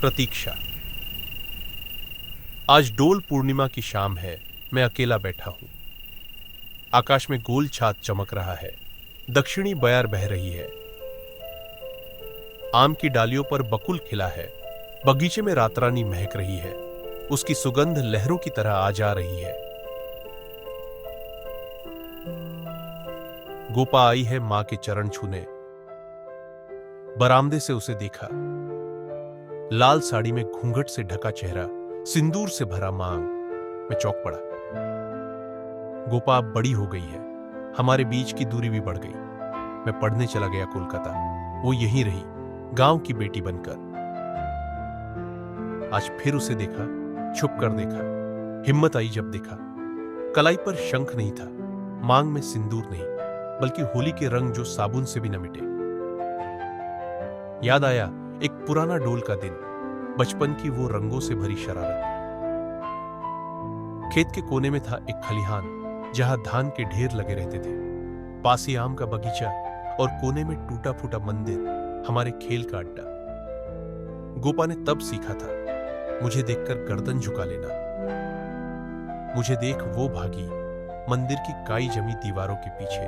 प्रतीक्षा। आज डोल पूर्णिमा की शाम है। मैं अकेला बैठा हूं। आकाश में गोल छात चमक रहा है। दक्षिणी बयार बह रही है। आम की डालियों पर बकुल खिला है। बगीचे में रातरानी महक रही है। उसकी सुगंध लहरों की तरह आ जा रही है। गोपा आई है मां के चरण छूने। बरामदे से उसे देखा। लाल साड़ी में घूंघट से ढका चेहरा, सिंदूर से भरा मांग। मैं चौंक पड़ा। गोपा अब बड़ी हो गई है। हमारे बीच की दूरी भी बढ़ गई। मैं पढ़ने चला गया कोलकाता। वो यहीं रही, गांव की बेटी बनकर। आज फिर उसे देखा, छुप कर देखा। हिम्मत आई जब देखा। कलाई पर शंख नहीं था, मांग में सिंदूर नहीं, बल्कि होली के रंग जो साबुन से भी न मिटे। याद आया एक पुराना डोल का दिन, बचपन की वो रंगों से भरी शरारत। खेत के कोने में था एक खलिहान जहां धान के ढेर लगे रहते थे। पास ही आम का बगीचा और कोने में टूटा फूटा मंदिर, हमारे खेल का अड्डा। गोपा ने तब सीखा था मुझे देखकर गर्दन झुका लेना। मुझे देख वो भागी मंदिर की काई जमी दीवारों के पीछे।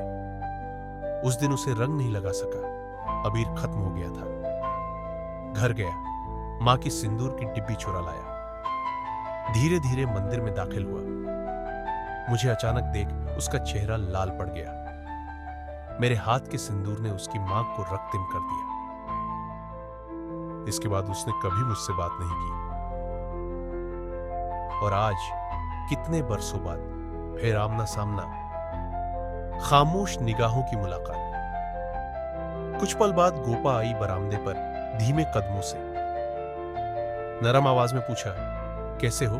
उस दिन उसे रंग नहीं लगा सका, अबीर खत्म हो गया था। घर गया, मां की सिंदूर की डिब्बी चुरा लाया। धीरे धीरे मंदिर में दाखिल हुआ। मुझे अचानक देख उसका चेहरा लाल पड़ गया। मेरे हाथ के सिंदूर ने उसकी मां को रक्तिम कर दिया। इसके बाद उसने कभी मुझसे बात नहीं की। और आज कितने बरसों बाद फिर आमना सामना, खामोश निगाहों की मुलाकात। कुछ पल बाद गोपा आई बरामदे पर धीमे कदमों से। नरम आवाज में पूछा, कैसे हो?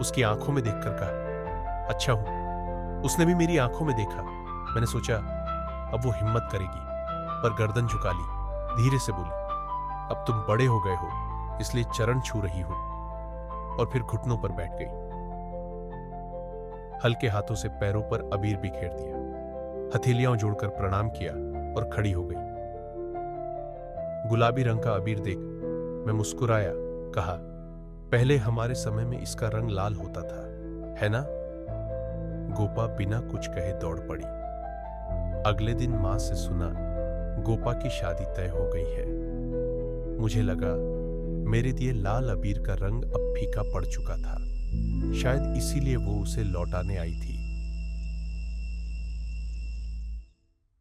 उसकी आंखों में देखकर कहा, अच्छा हूं। उसने भी मेरी आंखों में देखा। मैंने सोचा अब वो हिम्मत करेगी, पर गर्दन झुका ली। धीरे से बोली, अब तुम बड़े हो गए हो, इसलिए चरण छू रही हो। और फिर घुटनों पर बैठ गई। हल्के हाथों से पैरों पर अबीर बिखेर दिया। हथेलियां जोड़कर प्रणाम किया और खड़ी हो गई। गुलाबी रंग का अबीर देख मैं मुस्कुराया। कहा, पहले हमारे समय में इसका रंग लाल होता था, है ना? गोपा बिना कुछ कहे दौड़ पड़ी। अगले दिन मां से सुना गोपा की शादी तय हो गई है। मुझे लगा मेरे दिए लाल अबीर का रंग अब फीका पड़ चुका था। शायद इसीलिए वो उसे लौटाने आई थी।